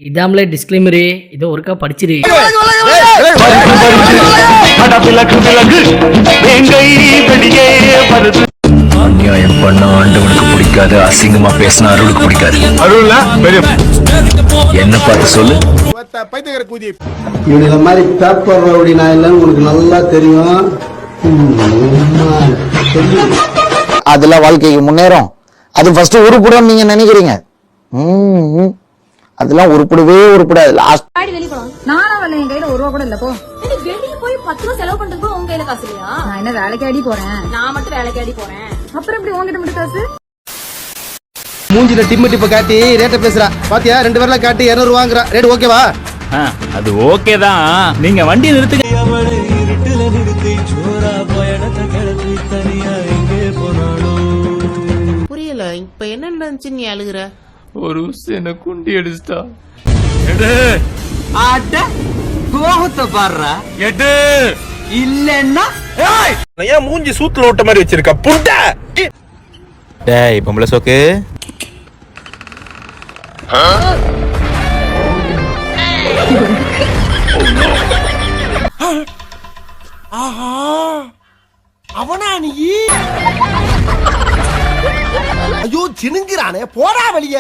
இதாமலே disclaimer இதோ ஒருக்கா படிச்சிரு. அநியாயம் பண்ண ஆண்டவனுக்கு பிடிக்காது, அசிங்கமா பேசின அருளுக்கு பிடிக்காது. என்ன பார்த்து சொல்லு. இவனுங்க மாதிரி பேப்பர் ரவுடி நான் இல்லைன்னு உனக்கு நல்லா தெரியும். அதெல்லாம் வாழ்க்கைக்கு முன்னேறும். அது ஃபர்ஸ்ட் உருப்படும் நீங்க நினைக்கிறீங்க. அதெல்லாம் உருப்படாது. லாஸ்ட் வெளிய போலாம். நானா வரல, என் கையில ஒரு ரூபா கூட இல்ல. போ வெளிய போய் 10 ரூபா செலவு பண்றதுக்கு உங்க கையில காசு இல்லையா? நான் என்ன வேலைக்கு ஆடி போறேன்? நான் மட்டும் வேலைக்கு ஆடி போறேன். அப்புறம் எப்படி உங்ககிட்ட மட்டும் காசு? மூஞ்சில டிப்ப காட்டி ரேட்ட பேசுறா பாத்தியா? 2 பேர்ல காட்டி 200 வாங்குறா. ரேட் ஓகேவா? அது ஓகே தான். நீங்க வண்டி நிறுத்துங்க. புரியல, இப்ப என்ன நினைச்சு நீ அழுகுற? ஒரு என்ன குண்டி அடிச்சிட்டா. கோபத்தை பாடுறா எடு இல்லன்னா ஏன் மூஞ்சி சூத்துல ஓட்ட மாதிரி வச்சிருக்க புண்ட? டேய் பொம்பளை சோக்கு. ஆஹா, அவனா நீ? ஐயோ சினுங்கிறானே, போடா வெளிய.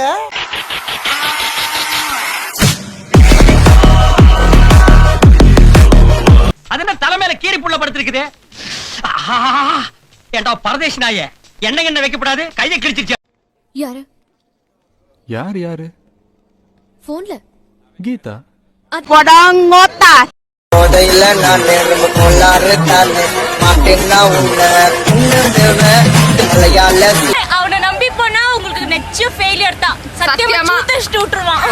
அது என்ன தலைமையில கீரி புள்ள படுத்திருக்குது? ஏண்டா பரதேசி நாயே, என்ன வைக்கப்படாது, கையை கிழிச்சிருச்சு. யாரு யாரு போன்ல கீதா? போடாங்கோத்தா போதையில நான் கொள்ளாரு தானே மாட்டேன்னா மலையாள அவனை நம்பி போனா உங்களுக்கு நெச்ச ஃபெயிலியர் தான். சத்தியமா சுத்தஷ்டு விட்டுருவான்.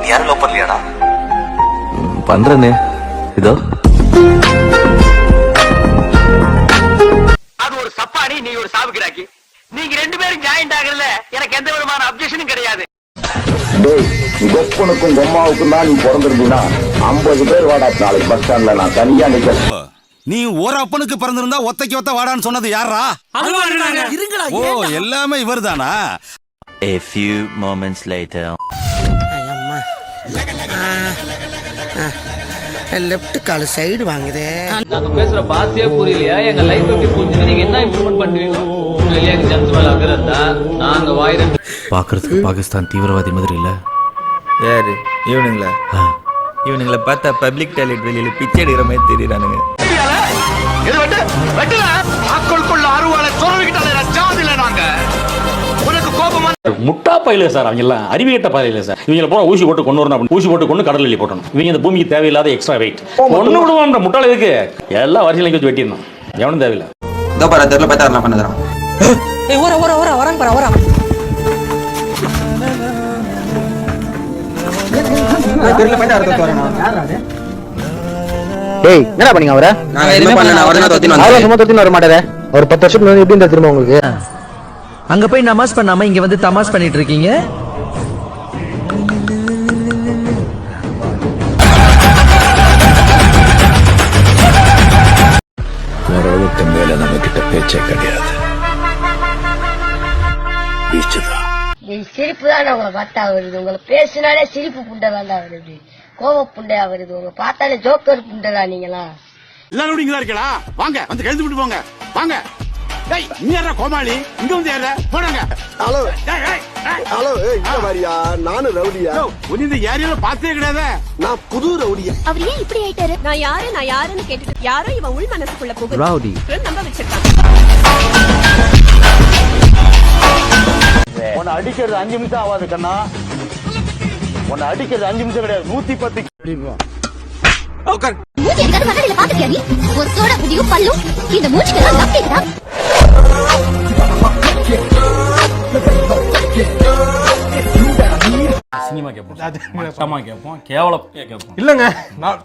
நீ யாரும் லவ் பண்ணலையாடா? பண்றேனே இதோ. அது ஒரு சப்பானி, நீ ஒரு சாவுக்கிறாக்கி. நீங்க 2 பேரும் ஜாயிண்ட் ஆகல, எனக்கு எந்த விதமான அப்ஜெக்ஷனும் கிடையாது. கொப்பனுக்கும் கொம்மாவுக்கும் தான் நீ பிறந்திருந்தீங்கன்னா 50 பேர் வாடா நாளைக்கு பஸ் ஸ்டாண்ட்ல நான் தனியா நிக்கிறேன். நீ ஒரு அப்பனுக்கு பிறந்திருந்தா ஒத்தைக்கு ஒத்த வாடான்னு சொன்னது யாரா? ஓ, எல்லாமே இவர்தானா? A few moments later. Left கால் சைடு வாங்குதே. நாங்க பேசுற பாசியே புரியலையா? எங்க லைஃப் எப்படி புரிஞ்சு நீங்க என்ன இம்ப்ரூவ்மெண்ட் பண்ணுவீங்க? உண்மையிலேயே எங்க ஜனத்து மேல அக்கறதா நாங்க வாயிர பாக்குறதுக்கு பாகிஸ்தான் தீவிரவாதி மாதிரி இல்ல? யாரு இவனுங்கள பார்த்தா பப்ளிக் டாய்லெட் வெளியில பிச்சை எடுக்கிற மாதிரி தெரியறானுங்க. இது வெட்டல ஆட்களுக்குள்ள ஆர்வல சொல்லிட்டாலே ஜாதில நாங்க. உனக்கு கோபமா முட்டா பயில சார், அவங்க எல்லாம் அறிவியட்ட பயில சார். இவங்கள போனா ஊசி போட்டு கொண்டு வரணும், ஊசி போட்டு கொண்டு கடல் வெளியே போட்டணும். இவங்க இந்த பூமிக்கு தேவையில்லாத எக்ஸ்ட்ரா வெயிட் ஒண்ணு விடுவான். முட்டாள இருக்கு எல்லாம் வரிசையில வச்சு வெட்டிடணும். எவனும் தேவையில்லை. இதோ பாரு, தெருல போய் தரலாம் பண்ணதுறான். ஏய் ஓர வராங்க பாரு, வராங்க. தெருல போய் தரது வரணும். யாரா அது? டேய் என்னடா பண்ணீங்க அவரை? நான் எதுமே பண்ணல, அவரே தான் தொத்தின அவரே சும்மா தொத்தின வர மாட்டாரே. ஒரு 10 வருஷத்துக்கு முன்னாடி எப்படி இருந்தா திரும்ப உங்களுக்கு? அங்க போய் நமாஸ் பண்ணாம இங்க வந்து தமாஸ் பண்ணிட்டு இருக்கீங்க. ஓரளவுக்கு மேல நம்ம கிட்ட பேச்சே கிடையாது. சிரிப்பு தான் உங்களை பார்த்தா வருது. உங்களை பேசினாலே சிரிப்பு புண்டை தான் வருது, கோப புண்டையா வருது. உங்க பார்த்தாலே ஜோக்கர் புண்டைடா நீங்களா. எல்லாரும் இங்க இருக்கலா? வாங்க வந்து கழுத்து விட்டு போங்க. வாங்க. டேய் நீ யாரா கோமாளி? இங்க வந்து யாரா? போறாங்க. ஹலோ ஹலோ, இங்க வாரியா? நானு ரவுடியா? நீ இந்த ஏரியால பார்த்தே கிடையாது. நான் புது ரவுடியா. அவர் ஏன் இப்படி ஆயிட்டாரு? நான் யாருன்னு கேட்டுட்டு யாரோ இவன் உள் மனசுக்குள்ள போகுது ரவுடி நம்ப வச்சிருக்கான். உன்னை அடிக்கிறது 5 நிமிஷம் ஆகாது கண்ணா. உன்னை அடிக்கிறது 5 நிமிஷம் கிடையாது, 110. மூஞ்சி எடுக்காத கண்ணாடியில பாத்துக்கியா நீ? ஒத்தோட முடியும் பல்லும் இந்த மூஞ்சிக்கெல்லாம் லப்பிக்குதா? அசிங்கமா கேட்போம், மட்டமா கேட்போம், கேவலம் கேட்போம். இல்லங்க,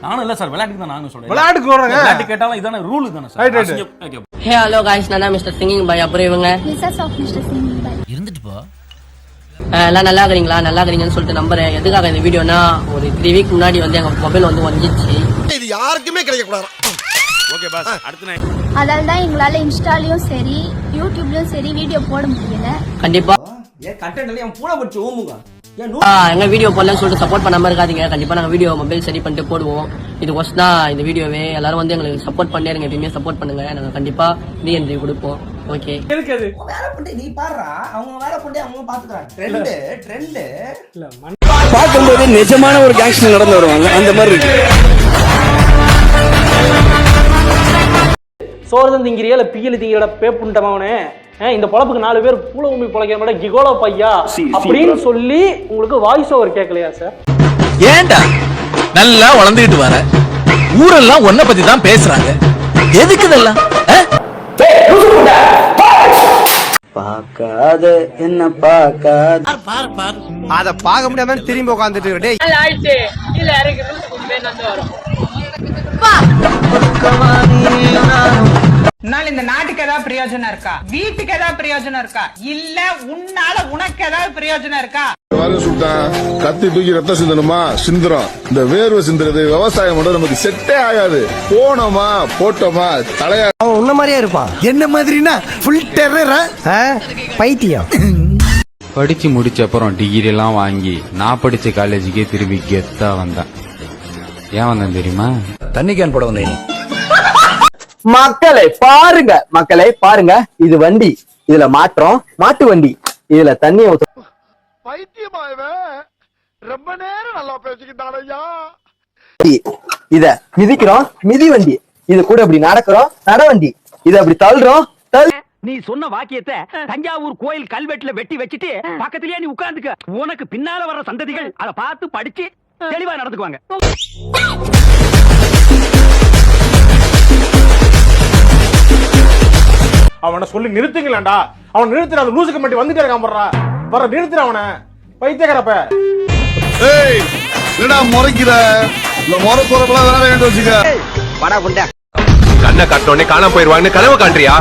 நானும் இல்ல சார், விளையாட்டுக்கு தான் நானும் சொல்றேன். விளையாட்டுக்கு வர்றேங்க. விளையாட்டு கேட்டாலும் இதான ரூல் தானே சார். அசிங்கமா கேட்போம். ஹே ஹலோ गाइस, நான் தான் மிஸ்டர் சிங்கிங் பாய். அப்புறம் இவங்க மிஸ்ஸஸ் ஆஃப் மிஸ்டர் சிங்கிங் பாய். இருந்துட்டு போ. எல்லாம் நல்லா இருக்கீங்கன்னு சொல்லிட்டு நம்புறேன். எதுக்காக இந்த வீடியோனா, ஒரு 3 வீக் முன்னாடி வந்து எங்க மொபைல் வந்து ஒஞ்சிச்சு. இது யாருக்குமே கிடைக்க கூடாது. ஓகே பாஸ், அடுத்து நான் அதனால தான் எங்களால இன்ஸ்டாலயும் சரி யூடியூப்லயும் சரி வீடியோ போட முடியல. கண்டிப்பா ஏன் கண்டென்ட்ல என் பூனை பற்றி ஓமுங்க. எங்க வீடியோ போடலன்னு சொல்லிட்டு சப்போர்ட் பண்ணாம இருக்காதீங்க. கண்டிப்பா நாங்க வீடியோ மொபைல் சரி பண்ணிட்டு போடுவோம். இது ஒஸ்ட் தான் இந்த வீடியோவே. எல்லாரும் வந்து எங்களுக்கு சப்போர்ட் பண்ணே இருங்க, எப்பயுமே சப்போர்ட் பண்ணுங்க. நாங்க கண்டிப்பா ரீஎன்ட்ரி கொடுப்போம். ஓகே நீ பாடுறா, அவங்க வேலை பண்ணி அவங்க பாத்துக்கிறாங்க. ட்ரெண்ட் பார்க்கும்போது நிஜமான ஒரு கேங்ஸ்டர் நடந்து வருவாங்க அந்த மாதிரி இருக்கு. சோறு திங்கிறியா இல்லை பியல் திங்கிறட பேப்புண்டமாவனே, இந்த பொழப்புக்கு 4 பேர் பூல உண்மை பொழைக்கிற மாதிரி கிகோலோ பையா அப்படின்னு சொல்லி உங்களுக்கு வாய்ஸ் ஓவர் கேட்கலையா சார்? ஏன்டா நல்லா வளர்ந்துகிட்டு வர ஊரெல்லாம் ஒன்ன பத்தி தான் பேசுறாங்க, எதுக்கு இதெல்லாம்? பார்க்காத என்ன பார்க்காத அத பார்க்க முடியாம திரும்பி உட்காந்துட்டு இந்த நாட்டுக்கு ஏதாவது பிரயோஜனம் இருக்கா? வீட்டுக்கு ஏதாவது பிரயோஜனம் இருக்கா? இல்ல உன்னால உனக்கு ஏதாவது பிரயோஜனம் இருக்கா? கத்தி தூக்கி ரத்தம் சிந்தணுமா? சிந்துறோம். இந்த வேர்வை சிந்துறது விவசாயம் மட்டும் நமக்கு செட்டே ஆகாது. போனோமா போட்டோமா தலையா. அவன் உன்ன மாதிரியே இருப்பான். என்ன மாதிரினா ஃபுல் டெரரா பைத்தியம். படிச்சு முடிச்ச அப்புறம் டிகிரி எல்லாம் வாங்கி நான் படிச்ச காலேஜுக்கே திரும்பி கெத்தா வந்தேன். ஏன் வந்தேன் தெரியுமா? தண்ணி கேன் போட வந்தேன். மக்களை பாருங்க, இது வண்டி, இதுல மாற்றோம், மாட்டு வண்டி, இதுல தண்ணி பைத்தியமாயவே ரொம்ப நேரம் நல்லா பேசிக்கிட்டாரையா. இத மிதிக்கிறோம், மிதி வண்டி, இது கூட இப்படி நடக்கிறோம், நட வண்டி, இத அப்படி தள்ளுறோம். நீ சொன்ன வாக்கியத்தை தஞ்சாவூர் கோயில் கல்வெட்டுல வெட்டி வச்சுட்டு பக்கத்திலேயே நீ உட்கார்ந்துக்க. உனக்கு பின்னால வர்ற சந்ததிகள் அதை பார்த்து படிச்சு தெளிவா நடந்துக்குவாங்க. அவனை சொல்லி நிறுத்துங்களேன்டா. அவன் நிறுத்துற அந்த லூசுக்கு மட்டும் வந்துட்டே இருக்கான் போடுறா. வர நிறுத்துற அவனை பைத்தியக்காரப்ப. ஏய் என்னடா முறைக்கிற? இந்த முறை போறப்பலாம் வேற வேண்டாம் வச்சுக்க. படா புண்டா கண்ணை கட்டோடனே காணாம போயிருவாங்கன்னு கனவு காண்றியா?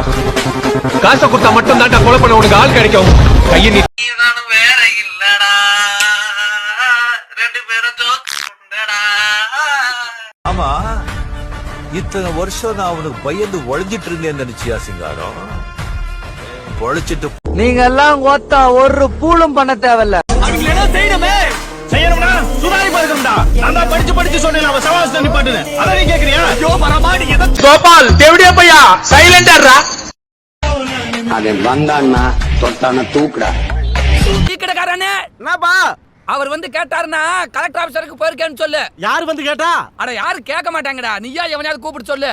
காசை கொடுத்தா மட்டும் தான்டா கொலை பண்ண உனக்கு ஆள் கிடைக்கும். கையை நீ வேற இல்லடா, 2 பேரும் ஆமா, இத்தனை வருஷம் நான் அவனுக்கு பயந்து ஒழிஞ்சிட்டு இருந்தேன்னு நினைச்சியா சிங்காரம்? பொழைச்சிட்டு நீங்க எல்லாம் ஒத்தா ஒரு பூலும் பண்ண தேவையில்ல. செய்யணும்னா சுதாரிப்பா இருக்கணும்டா. நான் தான் படிச்சு சொன்னேன் அவன் சவால்ஸ் நிப்பாட்டுன்னு. அத நீ கேக்குறியா? ஐயோ பரமாடி எத கோபால் தேவடியா பையா சைலண்டா. அவன் வந்தான்னா தொட்டான தூக்குடா. கடைக்காரனே என்னப்பா அவர் வந்து கேட்டாருன்னா கலெக்டர் ஆபீசருக்கு போயிருக்கேன்னு சொல்லு. யார் வந்து கேட்டா? அட யாரும் கேட்க மாட்டாங்கடா. நீயா எவனையாவது கூப்பிட்டு சொல்லு.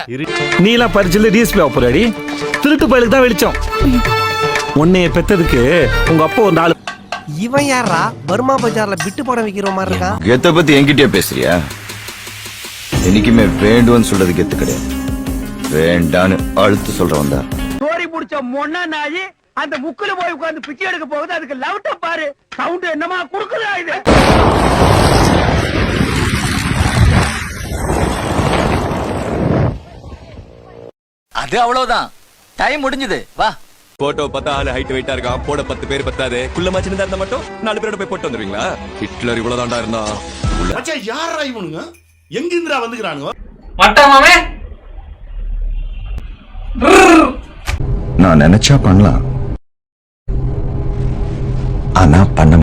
நீ எல்லாம் பரிச்சுல டிஎஸ்பி ஆப்பறாடி. திருட்டு பயலுக்கு தான் வெளிச்சம். உன்னைய பெத்ததுக்கு உங்க அப்பா ஒரு 4. இவன் யாரா பர்மா பஜார்ல பிட்டு படம் விக்கிற மாதிரி இருக்கான். கெத்த பத்தி என்கிட்டயே பேசுறியா? என்னைக்குமே வேண்டும்னு சொல்றது கெத்து கிடையாது, வேண்டான்னு அழுத்து சொல்றவன் தான். சோரி புடிச்ச மொன்ன நாயி அந்த முக்குல போய் உட்கார்ந்து பிச்சை எடுக்க போகுது. அதுக்கு லவுட்ட பாரு, சவுண்ட் என்னமா குடுக்குதா இது? அது அவ்வளவுதான், டைம் முடிஞ்சது. வா. போட்டோ பார்த்தா ஆளு ஹைட் வெயிட்டா இருக்கான், போட 10 பேர் பத்தாது. குள்ளமா சின்னதா இருந்தா மட்டும் 4 பேரோட போய் போட்டு வந்துருவீங்களா? ஹிட்லர் இவ்வளவுதான்டா இருந்தா. மச்சான் யாரா இவனுங்க? எங்க இந்திரா வந்துக்கறானுங்க? மட்டமாவே நான் நினைச்சா பண்ணலாம், ஆனா பண்ண